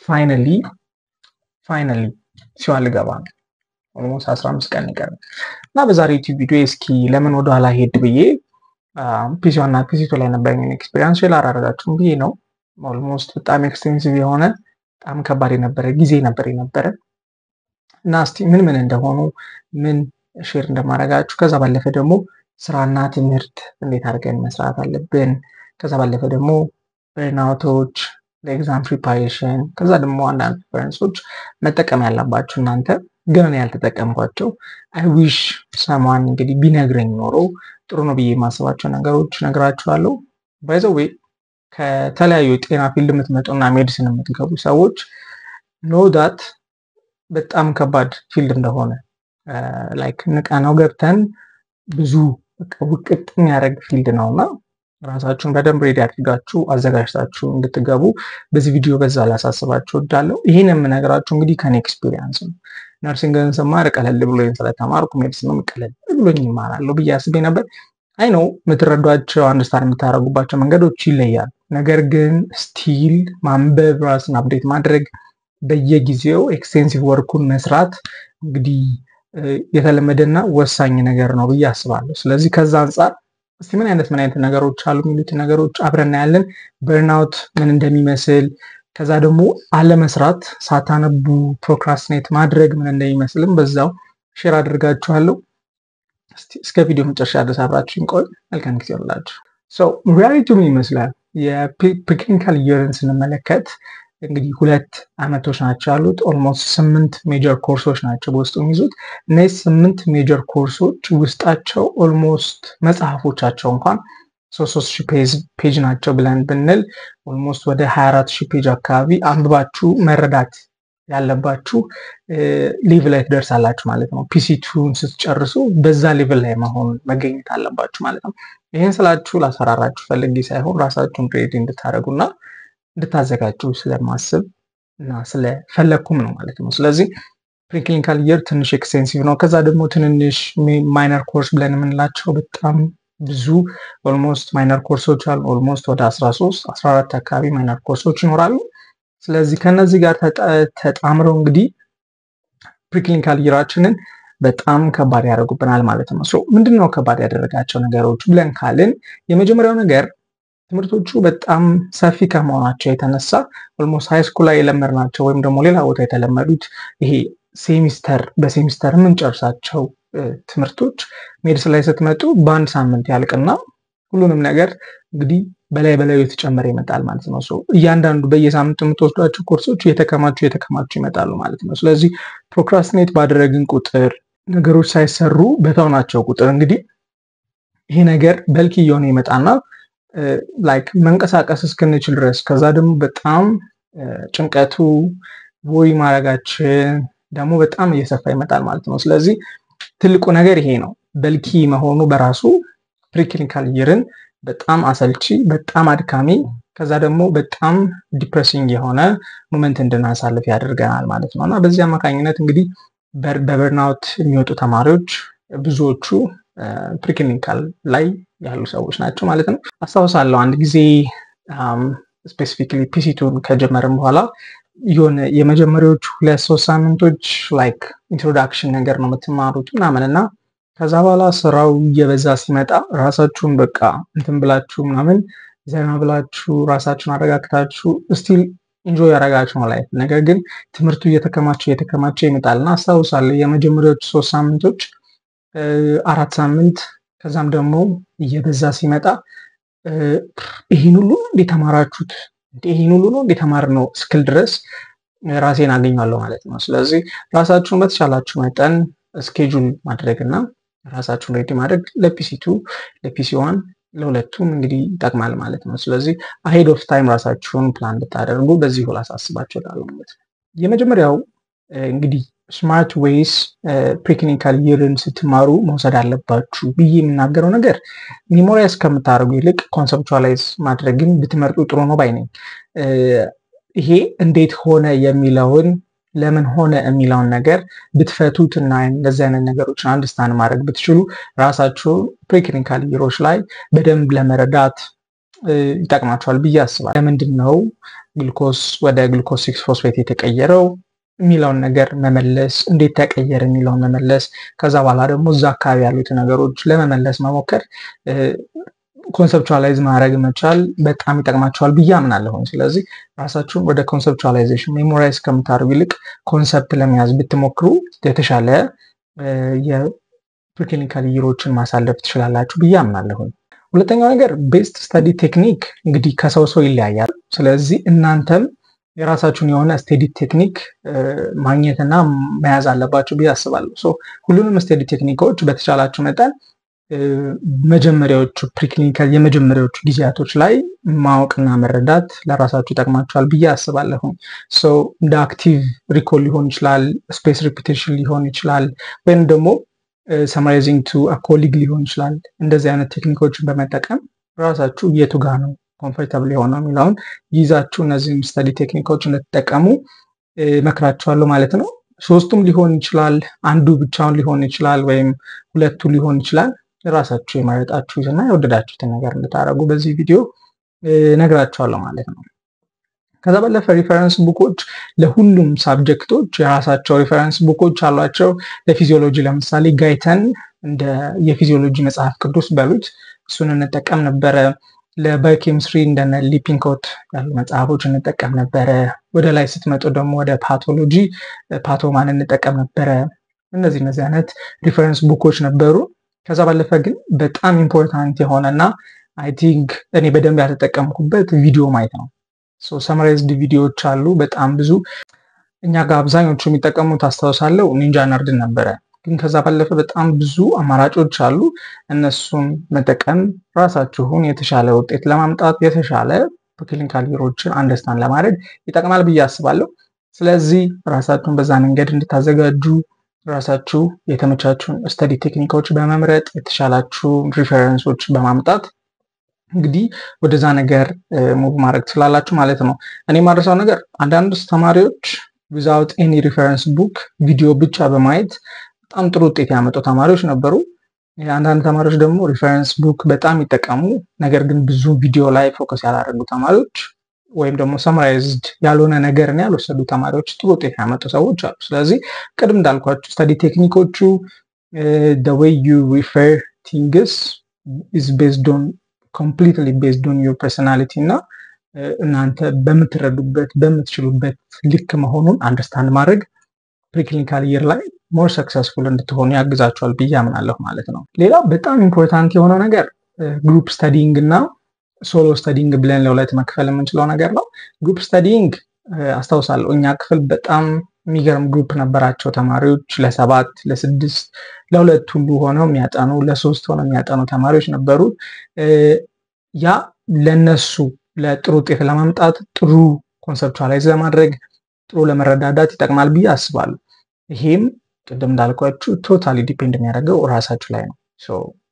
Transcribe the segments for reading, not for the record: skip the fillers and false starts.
ፋይናሊ ሲዋል ገባ ነው ኦልሞስት 15 ቀን ይቀራል እና በዛሬ ዩቲዩብ ቪዲዮ እስኪ ለምን ወደ ኋላ ሄድ ብዬ ፒሲ1 እና ፒሲ2 ላይ ነበረኝ ኤክስፒሪየንስ ሼር አደረጋችሁ ብዬ ነው ኦልሞስት በጣም ኤክስቴንሲቭ የሆነ በጣም ከባድ የነበረ ጊዜ ነበር እና እስቲ ምን እንደሆኑ ምን ሼር እንደማደርጋችሁ ከዛ ባለፈ ደግሞ ስራና ትምህርት እንዴት አድርገን መስራት አለብን ከዛ ባለፈ ደግሞ በርናውቶች ለኤግዛም ፕሪፓሬሽን ከዛ ደግሞ አንዳንድ ሪፈረንሶች መጠቀም ያለባችሁ እናንተ ግን ያልተጠቀምኳቸው አይ ዊሽ ሰማን እንግዲህ ቢነግረኝ ኖሮ ጥሩ ነው ብዬ ማሰባቸው ነገሮች ነግራችኋለሁ ባይ ዘ ዌይ ከተለያዩ ጤና ፊልድ የምትመጡና ሜዲሲን የምትገቡ ሰዎች ኖ ዳት በጣም ከባድ ፊልድ እንደሆነ ላይክ ንቃናው ገብተን ብዙ ውቅጥ የሚያደርግ ፊልድ ነውና ራሳችሁን በደንብ ሬዲ አድርጋችሁ አዘጋጅታችሁ እንድትገቡ በዚህ ቪዲዮ በዛ ላሳስባችሁ እወዳለሁ ይሄን የምነግራችሁ እንግዲህ ከኔ ኤክስፒሪየንስ ነው ነርሲንግን ስማር ቀለል ብሎኝ ስለተማርኩ ሜዲሲንም ቀለል ብሎኝ እማራለሁ ብዬ አስቤ ነበር አይ ነው የምትረዷቸው አንደርስታንድ የምታደርጉባቸው መንገዶች ይለያሉ ነገር ግን ስቲል ማንበብ ራስን አፕዴት ማድረግ በየጊዜው ኤክስቴንሲቭ ወርኩን መስራት እንግዲህ የተለመደና ወሳኝ ነገር ነው ብዬ አስባለሁ ስለዚህ ከዛ አንፃር እስቲ ምን አይነት ነገሮች አሉ የሚሉት ነገሮች አብረን እናያለን በርናውት ምን እንደሚመስል ከዛ ደግሞ አለመስራት ሳታነቡ ፕሮክራስቲኔት ማድረግ ምን እንደሚመስልም በዛው ሼር አድርጋችኋለሁ እስከ ቪዲዮ መጨረሻ ድረስ አብራችሁን ቆዩ መልካም ጊዜ ይሁንላችሁ ሶ ሪያሊቲ ምን ይመስላል የፕሪክሊኒካል ይርን ስንመለከት እንግዲህ 2 አመቶች ናቸው ያሉት ኦልሞስት 8 ሜጀር ኮርሶች ናቸው በውስጡ የሚይዙት እነዚህ 8 ሜጀር ኮርሶች ውስጣቸው ኦልሞስት መጽሐፎቻቸው እንኳን 3000 ፔጅ ናቸው ብለን ብንል ኦልሞስት ወደ 24000 ፔጅ አካባቢ አንብባችሁ መረዳት ያለባችሁ ሌቭል ላይ ትደርሳላችሁ ማለት ነው ፒሲ2ን ስትጨርሱ በዛ ሌቭል ላይ መገኘት አለባችሁ ማለት ነው ይሄን ስላችሁ ላሰራራችሁ ፈልጌ ሳይሆን ራሳችሁን ሬዲ እንድታደርጉና እንድታዘጋጁ ስለማስብ እና ስለፈለኩም ነው ማለት ነው ስለዚህ ፕሪክሊኒካል ይር ትንሽ ኤክስቴንሲቭ ነው ከዛ ደግሞ ትንንሽ ማይነር ኮርስ ብለን የምንላቸው በጣም ብዙ ኦልሞስት ማይነር ኮርሶች አሉ ኦልሞስት ወደ 14 አካባቢ ማይነር ኮርሶች ይኖራሉ ስለዚህ ከነዚህ ጋር ተጣምረው እንግዲህ ፕሪክሊኒካል ይራችንን በጣም ከባድ ያደርጉብናል ማለት ነው ሶ ምንድነው ከባድ ያደረጋቸው ነገሮች ብለን ካልን የመጀመሪያው ነገር ትምህርቶቹ በጣም ሰፊ ከመሆናቸው የተነሳ ኦልሞስት ሃይ ስኩል ላይ የለመድናቸው ወይም ደግሞ ሌላ ቦታ የተለመዱት ይሄ በሴሚስተር የምንጨርሳቸው ትምህርቶች ሜዲሲን ላይ ስትመጡ በአንድ ሳምንት ያልቅና ሁሉንም ነገር እንግዲህ በላይ የተጨመረ ይመጣል ማለት ነው ሶ እያንዳንዱ በየሳምንቱ የምትወስዷቸው ኮርሶች የተከማቹ ይመጣሉ ማለት ነው ስለዚህ ፕሮክራስቲኔት ባደረግን ቁጥር ነገሮች ሳይሰሩ በተውናቸው ቁጥር እንግዲህ ይሄ ነገር በልኪ እየሆነ ይመጣና ላይክ መንቀሳቀስ እስክንችል ድረስ ከዛ ደግሞ በጣም ጭንቀቱ ወይ ማረጋችን ደግሞ በጣም እየሰፋ ይመጣል ማለት ነው ስለዚህ ትልቁ ነገር ይሄ ነው በልኪ መሆኑ በራሱ ፕሪክሊኒካል ይርን በጣም አሰልቺ በጣም አድካሚ ከዛ ደግሞ በጣም ዲፕሬሲንግ የሆነ ሞመንት እንድናሳልፍ ያደርገናል ማለት ነውና በዚህ አማካኝነት እንግዲህ በበርናውት የሚወጡ ተማሪዎች ብዙዎቹ ፕሪክሊኒካል ላይ ያሉ ሰዎች ናቸው ማለት ነው አስተዋውሳለሁ አንድ ጊዜ ስፔሲፊካሊ ፒሲ2ን ከጀመረም በኋላ የሆነ የመጀመሪያዎቹ 2-3 ሳምንቶች ላይክ ኢንትሮዳክሽን ነገር ነው የምትማሩት ምናምንና ከዛ በኋላ ስራው እየበዛ ሲመጣ ራሳችሁን በቃ እንትን ብላችሁ ምናምን ዘና ብላችሁ ራሳችሁን አረጋግታችሁ ስቲል ኢንጆይ ያደርጋችሁ ነው ላይፍ ነገር ግን ትምህርቱ እየተከማቸ ይመጣልና አስተዋውሳለሁ የመጀመሪያዎቹ 3 ሳምንቶች 4 ሳምንት ከዛም ደግሞ እየበዛ ሲመጣ ይሄን ሁሉ እንደተማራችሁት ይሄን ሁሉ ነው እንደተማርነው ስኪል ድረስ ራሴን አገኛለሁ ማለት ነው ስለዚህ ራሳችሁን በተቻላችሁ መጠን ስኬጁል ማድረግና ራሳችሁን ሬዲ ማድረግ ለፒሲ2 ለፒሲ1 ለሁለቱም እንግዲህ ይጠቅማል ማለት ነው ስለዚህ አሄድ ኦፍ ታይም ራሳችሁን ፕላን እንድታደርጉ በዚህ ሁሉ አሳስባችኋለሁ ማለት ነው የመጀመሪያው እንግዲህ ስማርት ዌይስ ፕሪክሊኒካል ይርን ስትማሩ መውሰድ አለባችሁ ብዬ የምናገረው ነገር ሜሞራይዝ ከምታደርጉ ይልቅ ኮንሰፕቹዋላይዝ ማድረግን ብትመርጡ ጥሩ ነው ባይ ነኝ ይሄ እንዴት ሆነ የሚለውን ለምን ሆነ የሚለውን ነገር ብትፈቱትና እንደዚህ አይነት ነገሮችን አንደርስታንድ ማድረግ ብትችሉ ራሳችሁ ፕሪክሊኒካል ይሮች ላይ በደንብ ለመረዳት ይጠቅማቸዋል ብዬ አስባለሁ። ለምንድነው ግሉኮስ ወደ ግሉኮስ 6 ፎስፌት የተቀየረው የሚለውን ነገር መመለስ፣ እንዴት ተቀየረ የሚለውን መመለስ፣ ከዛ በኋላ ደግሞ እዛ አካባቢ ያሉት ነገሮች ለመመለስ መሞከር፣ ኮንሰፕቹዋላይዝ ማድረግ መቻል በጣም ይጠቅማቸዋል ብዬ አምናለሁ። ስለዚህ ራሳችሁን ወደ ኮንሰፕቹዋላይዜሽን ሜሞራይዝ ከምታደርጉ ይልቅ ኮንሰፕት ለመያዝ ብትሞክሩ የተሻለ የፕሪክሊኒካል ይሮችን ማሳለፍ ትችላላችሁ ብዬ አምናለሁ። ሁለተኛው ነገር ቤስት ስተዲ ቴክኒክ እንግዲህ ከሰው ሰው ይለያያል። ስለዚህ እናንተም የራሳችሁን የሆነ ስተዲ ቴክኒክ ማግኘትና መያዝ አለባችሁ ብዬ አስባለሁ። ሁሉንም ስተዲ ቴክኒኮች በተቻላችሁ መጠን መጀመሪያዎቹ ፕሪክሊኒካል የመጀመሪያዎቹ ጊዜያቶች ላይ ማወቅና መረዳት ለራሳችሁ ይጠቅማችኋል ብዬ አስባለሁ። እንደ አክቲቭ ሪኮል ሊሆን ይችላል፣ ስፔስ ሪፒቴሽን ሊሆን ይችላል፣ ወይም ደግሞ ሰማራይዚንግ ቱ አ ኮሊግ ሊሆን ይችላል። እንደዚህ አይነት ቴክኒኮችን በመጠቀም ራሳችሁ የቱ ጋር ነው ኮምፎርታብል የሆነው የሚለውን ይዛችሁ እነዚህን ስተዲ ቴክኒኮች እንድትጠቀሙ መክራችኋለሁ ማለት ነው። ሶስቱም ሊሆን ይችላል፣ አንዱ ብቻውን ሊሆን ይችላል፣ ወይም ሁለቱ ሊሆን ይችላል። ራሳችሁ የመረጣችሁትና የወደዳችሁትን ነገር እንድታደርጉ በዚህ ቪዲዮ ነግራችኋለሁ ማለት ነው። ከዛ ባለፈ ሪፈረንስ ቡኮች ለሁሉም ሳብጀክቶች የራሳቸው ሪፈረንስ ቡኮች አሏቸው። ለፊዚዮሎጂ ለምሳሌ ጋይተን እንደ የፊዚዮሎጂ መጽሐፍ ቅዱስ በሉት እሱን እንጠቀም ነበረ። ለባዮኬሚስትሪ እንደነ ሊፒንኮት ያሉ መጽሐፎች እንጠቀም ነበረ። ወደ ላይ ስትመጡ ደግሞ ወደ ፓቶሎጂ ፓቶማን እንጠቀም ነበረ። እነዚህ አይነት ሪፈረንስ ቡኮች ነበሩ። ከዛ ባለፈ ግን በጣም ኢምፖርታንት የሆነና አይ ቲንክ እኔ በደንብ ያልተጠቀምኩበት ቪዲዮ ማየት ነው። ሰማራይዝድ ቪዲዮዎች አሉ በጣም ብዙ። እኛ ጋር አብዛኞቹ የሚጠቀሙት አስታውሳለሁ ኒንጃ ነርድ ነበረ። ግን ከዛ ባለፈ በጣም ብዙ አማራጮች አሉ። እነሱን መጠቀም ራሳችሁን የተሻለ ውጤት ለማምጣት የተሻለ ክሊኒካል ይሮችን አንደርስታንድ ለማድረግ ይጠቅማል ብዬ አስባለሁ። ስለዚህ ራሳችሁን በዛ መንገድ እንድታዘጋጁ ራሳችሁ የተመቻችሁን ስተዲ ቴክኒኮች በመምረጥ የተሻላችሁ ሪፈረንሶች በማምጣት እንግዲህ ወደዛ ነገር ሙቭ ማድረግ ትችላላችሁ ማለት ነው። እኔ ማድረሳው ነገር አንዳንድ ተማሪዎች without any reference book ቪዲዮ ብቻ በማየት በጣም ጥሩ ውጤት ያመጡ ተማሪዎች ነበሩ። አንዳንድ ተማሪዎች ደግሞ ሪፈረንስ ቡክ በጣም ይጠቀሙ፣ ነገር ግን ብዙ ቪዲዮ ላይ ፎከስ ያላደረጉ ተማሪዎች ወይም ደግሞ ሰማራይዝድ ያልሆነ ነገርን ያልወሰዱ ተማሪዎች ጥሩ ውጤት ያመጡ ሰዎች አሉ። ስለዚህ ቅድም እንዳልኳችሁ ስተዲ ቴክኒኮቹ the way you refer things is based on completely based on your personality እና እናንተ በምትረዱበት በምትችሉበት ልክ መሆኑን አንደርስታንድ ማድረግ ፕሪክሊኒካል ይር ላይ ሞር ሰክሰስፉል እንድትሆኑ ያግዛችኋል ብዬ አምናለሁ ማለት ነው። ሌላ በጣም ኢምፖርታንት የሆነው ነገር ግሩፕ ስተዲንግ እና ሶሎ ስተዲንግ ብለን ለሁለት መክፈል የምንችለው ነገር ነው። ግሩፕ ስተዲንግ አስታውሳለሁ እኛ ክፍል በጣም የሚገርም ግሩፕ ነበራቸው ተማሪዎች ለ7 ለ6 ለ2 ሁሉ ሆነው የሚያጠኑ ለ3 ሆነው የሚያጠኑ ተማሪዎች ነበሩ። ያ ለነሱ ለጥሩ ውጤት ለማምጣት ጥሩ ኮንሰፕቹዋላይዝ ለማድረግ ጥሩ ለመረዳዳት ይጠቅማል ብዬ አስባለሁ። ይሄም ቅድም እንዳልኳችሁ ቶታሊ ዲፔንድ የሚያደርገው ራሳችሁ ላይ ነው።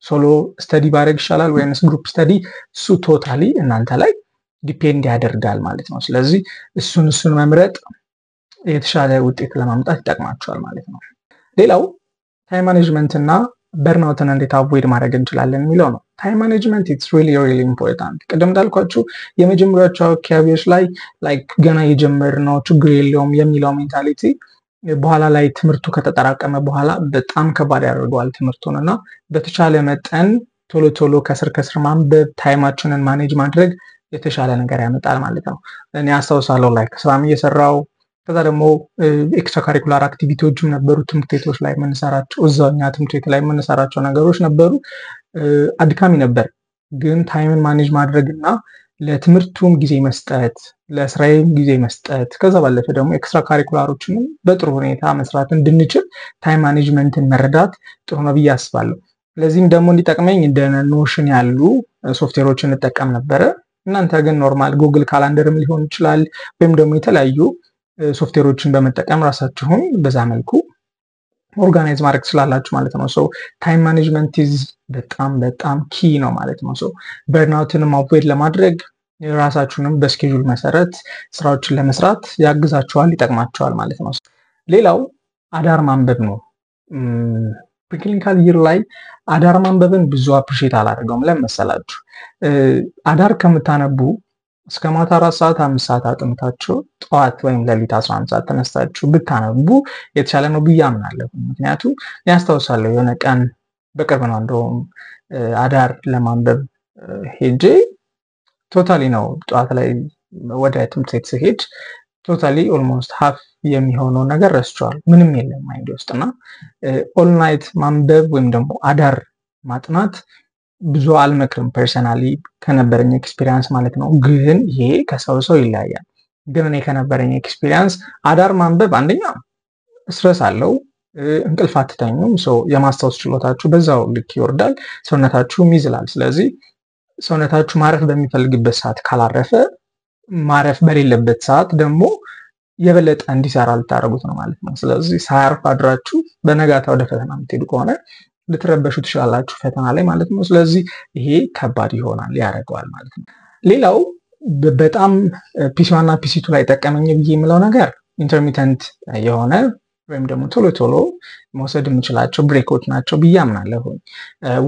ሶሎ ስተዲ ባደርግ ይሻላል ወይስ ግሩፕ ስተዲ? እሱ ቶታሊ እናንተ ላይ ዲፔንድ ያደርጋል ማለት ነው። ስለዚህ እሱን መምረጥ የተሻለ ውጤት ለማምጣት ይጠቅማችኋል ማለት ነው። ሌላው ታይም ማኔጅመንት እና በርናውትን እንዴት አቮይድ ማድረግ እንችላለን የሚለው ነው። ታይም ማኔጅመንት ኢትስ ሪሊ ኢምፖርታንት። ቅድም እንዳልኳችሁ የመጀመሪያዎቹ አካባቢዎች ላይ ላይክ ገና የጀመርነው ችግር የለውም የሚለው ሜንታሊቲ በኋላ ላይ ትምህርቱ ከተጠራቀመ በኋላ በጣም ከባድ ያደርገዋል ትምህርቱን እና በተቻለ መጠን ቶሎ ከስር ማንበብ ታይማችንን ማኔጅ ማድረግ የተሻለ ነገር ያመጣል ማለት ነው። እኔ አስታውሳለሁ ላይክ ስራም እየሰራው ከዛ ደግሞ ኤክስትራ ካሪኩላር አክቲቪቲዎችም ነበሩ ትምህርት ቤቶች ላይ የምንሰራቸው እዛኛ ትምህርት ቤት ላይ የምንሰራቸው ነገሮች ነበሩ። አድካሚ ነበር፣ ግን ታይምን ማኔጅ ማድረግና ለትምህርቱም ጊዜ መስጠት ለስራዬም ጊዜ መስጠት ከዛ ባለፈ ደግሞ ኤክስትራ ካሪኩላሮችን በጥሩ ሁኔታ መስራት እንድንችል ታይም ማኔጅመንትን መረዳት ጥሩ ነው ብዬ አስባለሁ። ለዚህም ደግሞ እንዲጠቅመኝ እንደ ኖሽን ያሉ ሶፍትዌሮችን እንጠቀም ነበረ። እናንተ ግን ኖርማል ጉግል ካላንደርም ሊሆን ይችላል ወይም ደግሞ የተለያዩ ሶፍትዌሮችን በመጠቀም ራሳችሁን በዛ መልኩ ኦርጋናይዝ ማድረግ ትችላላችሁ ማለት ነው። ታይም ማኔጅመንት በጣም ኪ ነው ማለት ነው። በርናውትንም አቮይድ ለማድረግ ራሳችሁንም በስኬጁል መሰረት ስራዎችን ለመስራት ያግዛችኋል፣ ይጠቅማችኋል ማለት ነው። ሌላው አዳር ማንበብ ነው። ፕሪክሊኒካል ይር ላይ አዳር ማንበብን ብዙ አፕሪሼት አላደርገውም። ለምን መሰላችሁ? አዳር ከምታነቡ እስከ ማታ 4 ሰዓት 5 ሰዓት አጥምታችሁ ጠዋት ወይም ሌሊት 11 ሰዓት ተነስታችሁ ብታነቡ የተሻለ ነው ብዬ አምናለሁ። ምክንያቱም ያስታውሳለሁ የሆነ ቀን በቅርብ ነው እንደውም አዳር ለማንበብ ሄጄ ቶታሊ ነው ጠዋት ላይ ወደ ትምህርት ቤት ስሄድ ቶታሊ ኦልሞስት ሃፍ የሚሆነው ነገር ረስቸዋል። ምንም የለም ማይንድ ውስጥና ኦል ናይት ማንበብ ወይም ደግሞ አዳር ማጥናት ብዙ አልመክርም ፐርሰናሊ ከነበረኝ ኤክስፒሪየንስ ማለት ነው። ግን ይሄ ከሰው ሰው ይለያያል። ግን እኔ ከነበረኝ ኤክስፒሪየንስ አዳር ማንበብ አንደኛ ስትረስ አለው፣ እንቅልፍ አትተኙም፣ የማስታወስ ችሎታችሁ በዛው ልክ ይወርዳል፣ ሰውነታችሁም ይዝላል። ስለዚህ ሰውነታችሁ ማረፍ በሚፈልግበት ሰዓት ካላረፈ ማረፍ በሌለበት ሰዓት ደግሞ የበለጠ እንዲሰራ ልታደርጉት ነው ማለት ነው። ስለዚህ ሳያርፍ አድራችሁ በነጋታ ወደ ፈተና የምትሄዱ ከሆነ ልትረበሹ ትችላላችሁ ፈተና ላይ ማለት ነው። ስለዚህ ይሄ ከባድ ይሆናል ያደርገዋል ማለት ነው። ሌላው በጣም ፒሲ1 እና ፒሲ2 ላይ ጠቀመኝ ብዬ የምለው ነገር ኢንተርሚተንት የሆነ ወይም ደግሞ ቶሎ ቶሎ መውሰድ የምችላቸው ብሬኮች ናቸው ብዬ አምናለሁ።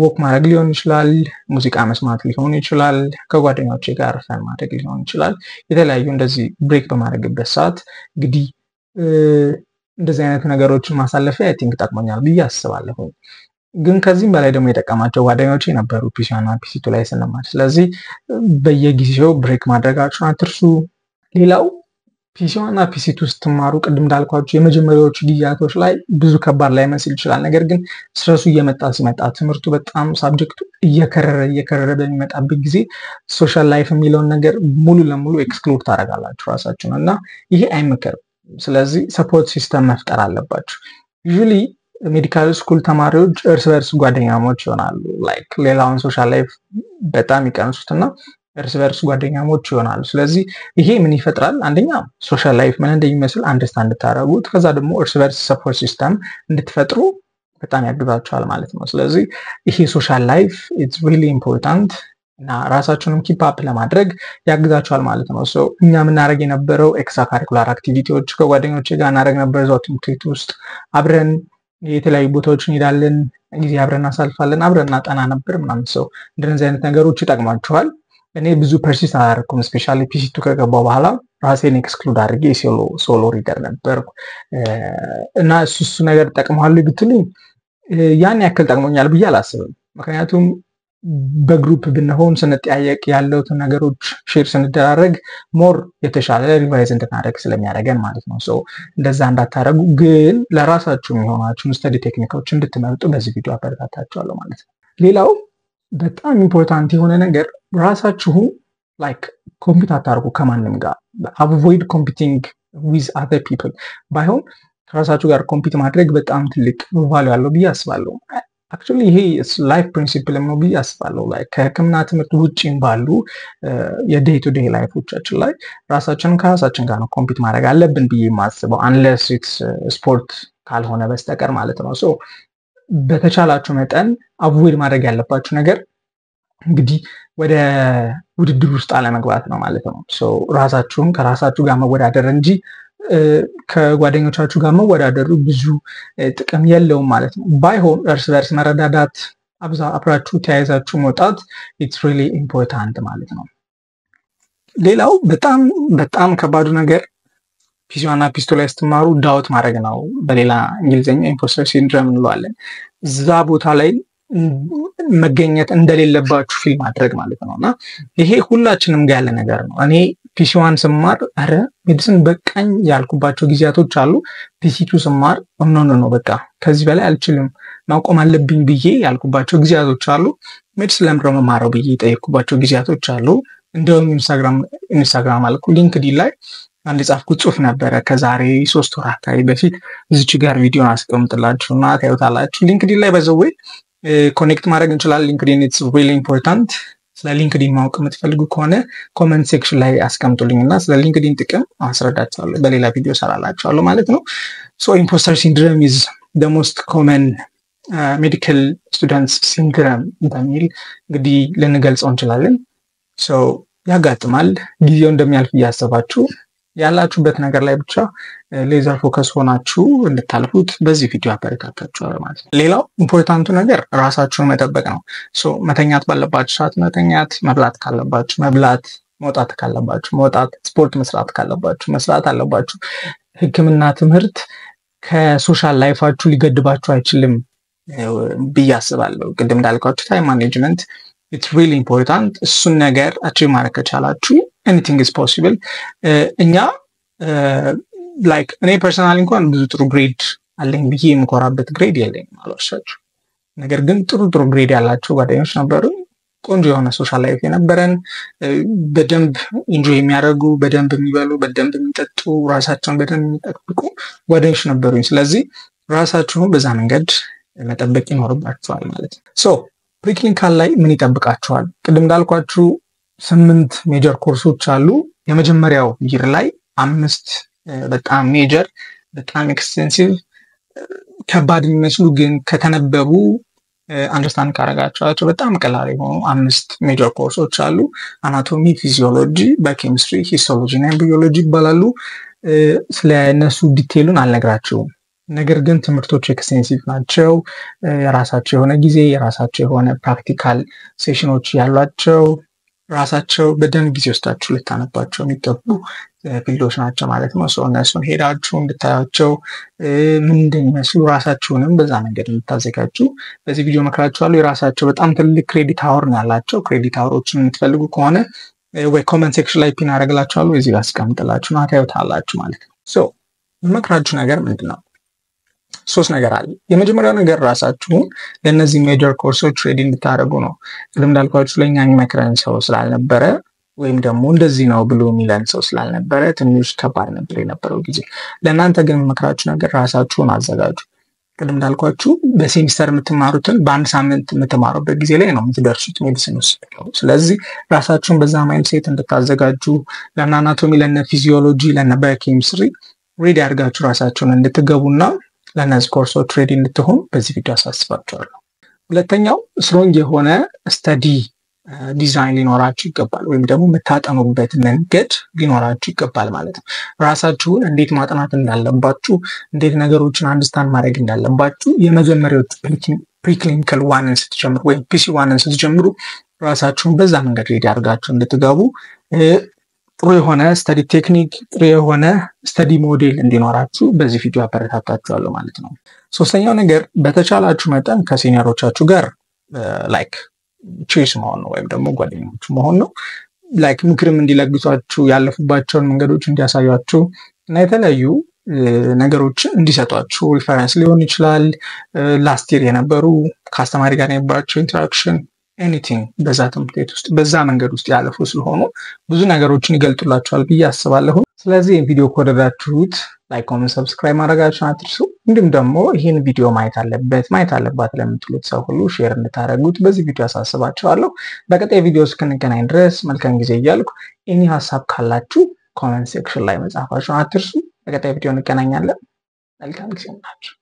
ወክ ማድረግ ሊሆን ይችላል፣ ሙዚቃ መስማት ሊሆን ይችላል፣ ከጓደኞቼ ጋር ፈን ማድረግ ሊሆን ይችላል። የተለያዩ እንደዚህ ብሬክ በማድረግበት ሰዓት እንግዲህ እንደዚህ አይነት ነገሮችን ማሳለፊያ አይ ቲንክ ጠቅሞኛል ብዬ አስባለሁ። ግን ከዚህም በላይ ደግሞ የጠቀማቸው ጓደኞቼ ነበሩ ፒሲ1 እና ፒሲ2 ላይ ስንማር። ስለዚህ በየጊዜው ብሬክ ማድረጋችሁን አትርሱ። ሌላው ፒሲ1 እና ፒሲ2 ስትማሩ ቅድም እንዳልኳችሁ የመጀመሪያዎቹ ጊዜያቶች ላይ ብዙ ከባድ ላይ መስል ይችላል። ነገር ግን ስትረሱ እየመጣ ሲመጣ ትምህርቱ በጣም ሳብጀክቱ እየከረረ በሚመጣበት ጊዜ ሶሻል ላይፍ የሚለውን ነገር ሙሉ ለሙሉ ኤክስክሉድ ታደርጋላችሁ ራሳችሁን እና ይሄ አይመከርም። ስለዚህ ሰፖርት ሲስተም መፍጠር አለባችሁ። ዩዥሊ ሜዲካል ስኩል ተማሪዎች እርስ በርስ ጓደኛሞች ይሆናሉ። ላይክ ሌላውን ሶሻል ላይፍ በጣም ይቀንሱትና እርስ በርስ ጓደኛሞች ይሆናሉ። ስለዚህ ይሄ ምን ይፈጥራል? አንደኛ ሶሻል ላይፍ ምን እንደሚመስል አንደርስታንድ እንድታደርጉት፣ ከዛ ደግሞ እርስ በርስ ሰፖርት ሲስተም እንድትፈጥሩ በጣም ያግዛችኋል ማለት ነው። ስለዚህ ይሄ ሶሻል ላይፍ ኢትስ ሪሊ ኢምፖርታንት እና ራሳችሁንም ኪፕ አፕ ለማድረግ ያግዛችኋል ማለት ነው። እኛ የምናደርግ የነበረው ኤክስትራ ካሪኩላር አክቲቪቲዎች ከጓደኞቼ ጋር እናደርግ ነበር። እዛው ትምህርት ቤት ውስጥ አብረን የተለያዩ ቦታዎች እንሄዳለን፣ ጊዜ አብረን እናሳልፋለን፣ አብረን እናጠና ነበር ምናምን። እንደዚህ አይነት ነገሮች ይጠቅማችኋል። እኔ ብዙ ፐርሲስት አላደረኩም። ስፔሻሊ ፒሲ2 ከገባው በኋላ ራሴን ኤክስክሉድ አድርጌ ሶሎ ሪደር ነበርኩ እና እሱ ነገር ጠቅመዋል ብትሉኝ ያን ያክል ጠቅሞኛል ብዬ አላስብም። ምክንያቱም በግሩፕ ብንሆን ስንጠያየቅ ያለውትን ነገሮች ሼር ስንደራረግ ሞር የተሻለ ሪቫይዝ እንድናደርግ ስለሚያደርገን ማለት ነው። እንደዛ እንዳታደርጉ ግን ለራሳችሁ የሚሆናችሁን ስተዲ ቴክኒኮች እንድትመርጡ በዚህ ቪዲዮ አበረታታችኋለሁ ማለት ነው። ሌላው በጣም ኢምፖርታንት የሆነ ነገር ራሳችሁን ላይክ ኮምፒት አታርጉ ከማንም ጋር። አቮይድ ኮምፒቲንግ ዊዝ አዘር ፒፕል። ባይሆን ከራሳችሁ ጋር ኮምፒት ማድረግ በጣም ትልቅ ቫልዩ ያለው ብዬ አስባለሁ። አክቹዋሊ ይሄ ላይፍ ፕሪንሲፕልም ነው ብዬ አስባለሁ። ላይክ ከሕክምና ትምህርት ውጭም ባሉ የዴይ ቱ ዴይ ላይፎቻችን ላይ ራሳችንን ከራሳችን ጋር ነው ኮምፒት ማድረግ አለብን ብዬ የማስበው አንለስ ኢትስ ስፖርት ካልሆነ በስተቀር ማለት ነው። በተቻላችሁ መጠን አቮይድ ማድረግ ያለባችሁ ነገር እንግዲህ ወደ ውድድር ውስጥ አለመግባት ነው ማለት ነው። ራሳችሁን ከራሳችሁ ጋር መወዳደር እንጂ ከጓደኞቻችሁ ጋር መወዳደሩ ብዙ ጥቅም የለውም ማለት ነው። ባይሆን እርስ በርስ መረዳዳት፣ አብራችሁ ተያይዛችሁ መውጣት ኢትስ ሪሊ ኢምፖርታንት ማለት ነው። ሌላው በጣም ከባዱ ነገር ፒሲ1 እና ፒሲ2 ላይ ስትማሩ ዳውት ማድረግ ነው። በሌላ እንግሊዝኛ ኢምፖስተር ሲንድሮም እንለዋለን። እዛ ቦታ ላይ መገኘት እንደሌለባችሁ ፊል ማድረግ ማለት ነው እና ይሄ ሁላችንም ጋር ያለ ነገር ነው። እኔ ፒሲ1 ስማር አረ ሜዲሲን በቃኝ ያልኩባቸው ጊዜያቶች አሉ። ፒሲ2 ስማር ኖ በቃ ከዚህ በላይ አልችልም ማቆም አለብኝ ብዬ ያልኩባቸው ጊዜያቶች አሉ። ሜዲሲን ለምንድነው መማረው ብዬ ጠየቅኩባቸው ጊዜያቶች አሉ። እንደውም ኢንስታግራም አልኩ ሊንክዲን ላይ አንድ ጻፍኩት ጽሁፍ ነበረ ከዛሬ 3 ወር አካባቢ በፊት። እዚች ጋር ቪዲዮን አስቀምጥላችሁና ታዩታላችሁ። ሊንክዲን ላይ በዘው ኮኔክት ማድረግ እንችላለን። ሊንክዲን ኢትስ ሪሊ ኢምፖርታንት። ስለ ሊንክዲን ማወቅ የምትፈልጉ ከሆነ ኮመንት ሴክሽን ላይ አስቀምጡልኝና ስለ ሊንክዲን ጥቅም አስረዳችኋለሁ። በሌላ ቪዲዮ ሰራላችኋለሁ ማለት ነው። ኢምፖስተር ሲንድሮም ኢዝ ዘ ሞስት ኮመን ሜዲካል ስቱደንትስ ሲንድሮም በሚል እንግዲህ ልንገልጸው እንችላለን። ያጋጥማል። ጊዜው እንደሚያልፍ እያሰባችሁ ያላችሁበት ነገር ላይ ብቻ ሌዘር ፎከስ ሆናችሁ እንድታልፉት በዚህ ቪዲዮ አበረታታችኋለሁ ማለት ነው። ሌላው ኢምፖርታንቱ ነገር ራሳችሁን መጠበቅ ነው። መተኛት ባለባችሁ ሰዓት መተኛት፣ መብላት ካለባችሁ መብላት፣ መውጣት ካለባችሁ መውጣት፣ ስፖርት መስራት ካለባችሁ መስራት አለባችሁ። ሕክምና ትምህርት ከሶሻል ላይፋችሁ ሊገድባችሁ አይችልም ብዬ አስባለሁ። ቅድም እንዳልኳችሁ ታይም ማኔጅመንት ኢትስ ሪሊ ኢምፖርታንት። እሱን ነገር አቺቭ ማድረግ ከቻላችሁ ኤኒቲንግ ኢዝ ፖሲብል። እኛ ላይክ እኔ ፐርሰናሊ እንኳን ብዙ ጥሩ ግሬድ አለኝ ብዬ የምኮራበት ግሬድ የለኝም አልዋሻችሁ። ነገር ግን ጥሩ ግሬድ ያላቸው ጓደኞች ነበሩ። ቆንጆ የሆነ ሶሻል ላይፍ የነበረን፣ በደንብ ኢንጆይ የሚያደርጉ፣ በደንብ የሚበሉ፣ በደንብ የሚጠጡ፣ ራሳቸውን በደንብ የሚጠብቁ ጓደኞች ነበሩኝ። ስለዚህ ራሳችሁን በዛ መንገድ መጠበቅ ይኖርባችኋል ማለት ነው። ፕሪክሊኒካል ላይ ምን ይጠብቃችኋል? ቅድም እንዳልኳችሁ 8 ሜጀር ኮርሶች አሉ። የመጀመሪያው ይር ላይ 5 በጣም ሜጀር በጣም ኤክስቴንሲቭ ከባድ የሚመስሉ ግን ከተነበቡ አንደርስታንድ ካረጋችኋቸው በጣም ቀላል የሆኑ 5 ሜጀር ኮርሶች አሉ። አናቶሚ፣ ፊዚዮሎጂ፣ ባዮኬሚስትሪ፣ ሂስቶሎጂ እና ቢዮሎጂ ይባላሉ። ስለ እነሱ ዲቴይሉን አልነግራችሁም። ነገር ግን ትምህርቶች ኤክስቴንሲቭ ናቸው። የራሳቸው የሆነ ጊዜ የራሳቸው የሆነ ፕራክቲካል ሴሽኖች ያሏቸው ራሳቸው በደንብ ጊዜ ወስዳችሁ ልታነባቸው የሚገቡ ፊልዶች ናቸው ማለት ነው። እነሱን ሄዳችሁ እንድታያቸው ምን እንደሚመስሉ ራሳችሁንም በዛ መንገድ እንድታዘጋጁ በዚህ ቪዲዮ መክራችኋለሁ። የራሳቸው በጣም ትልቅ ክሬዲት አወር ነው ያላቸው። ክሬዲት አወሮችን የምትፈልጉ ከሆነ ወይ ኮመንት ሴክሽን ላይ ፒን አደርግላችኋለሁ፣ እዚህ ጋር አስቀምጥላችሁ እና ታዩታላችሁ ማለት ነው። የምመክራችሁ ነገር ምንድን ነው? 3 ነገር አለ። የመጀመሪያው ነገር ራሳችሁን ለእነዚህ ሜጀር ኮርሶች ሬዲ እንድታደርጉ ነው። ቅድም እንዳልኳችሁ ለእኛ የሚመክረን ሰው ስላልነበረ ወይም ደግሞ እንደዚህ ነው ብሎ የሚለን ሰው ስላልነበረ ትንሽ ከባድ ነበር የነበረው ጊዜ። ለእናንተ ግን የምመክራችሁ ነገር ራሳችሁን አዘጋጁ። ቅድም እንዳልኳችሁ በሴሚስተር የምትማሩትን በአንድ ሳምንት የምትማሩበት ጊዜ ላይ ነው የምትደርሱት ሜዲሲን ውስጥ። ስለዚህ ራሳችሁን በዛ ማይንድ ሴት እንድታዘጋጁ ለእነ አናቶሚ፣ ለእነ ፊዚዮሎጂ፣ ለእነ ባዮኬሚስትሪ ሬዲ አድርጋችሁ ራሳችሁን እንድትገቡና ለእነዚህ ኮርሶች ሬዲ እንድትሆኑ በዚህ ቪዲዮ አሳስባችኋለሁ። ሁለተኛው ስትሮንግ የሆነ ስተዲ ዲዛይን ሊኖራችሁ ይገባል፣ ወይም ደግሞ የምታጠኑበት መንገድ ሊኖራችሁ ይገባል ማለት ነው። ራሳችሁን እንዴት ማጥናት እንዳለባችሁ፣ እንዴት ነገሮችን አንደርስታንድ ማድረግ እንዳለባችሁ የመጀመሪያዎቹ ፕሪክሊኒካል 1ን ስትጀምሩ ወይም PC1ን ስትጀምሩ ራሳችሁን በዛ መንገድ ሬዲ አድርጋችሁ እንድትገቡ ጥሩ የሆነ ስተዲ ቴክኒክ፣ ጥሩ የሆነ ስተዲ ሞዴል እንዲኖራችሁ በዚህ ቪዲዮ አበረታታችኋለሁ ማለት ነው። ሶስተኛው ነገር በተቻላችሁ መጠን ከሲኒየሮቻችሁ ጋር ላይክ ቼስ መሆን ነው፣ ወይም ደግሞ ጓደኞች መሆን ነው። ላይክ ምክርም እንዲለግሷችሁ፣ ያለፉባቸውን መንገዶች እንዲያሳያችሁ እና የተለያዩ ነገሮችን እንዲሰጧችሁ፣ ሪፈረንስ ሊሆን ይችላል፣ ላስት ይር የነበሩ ከአስተማሪ ጋር የነበራቸው ኢንተራክሽን ኤኒቲንግ በዛ ትምህርት ቤት ውስጥ በዛ መንገድ ውስጥ ያለፉ ስለሆኑ ብዙ ነገሮችን ይገልጡላችኋል ብዬ አስባለሁ። ስለዚህ ቪዲዮ ከወደዳችሁት ላይክ፣ ኮሜንት፣ ሰብስክራይብ ማድረጋችሁን አትርሱ። እንዲሁም ደግሞ ይህን ቪዲዮ ማየት አለባት ለምትሉት ሰው ሁሉ ሼር እንድታደርጉት በዚህ ቪዲዮ አሳስባችኋለሁ። በቀጣይ ቪዲዮ እስክንገናኝ ድረስ መልካም ጊዜ እያልኩ ኤኒ ሀሳብ ካላችሁ ኮሜንት ሴክሽን ላይ መጻፋችሁን አትርሱ። በቀጣይ ቪዲዮ እንገናኛለን። መልካም ጊዜ ናችሁ።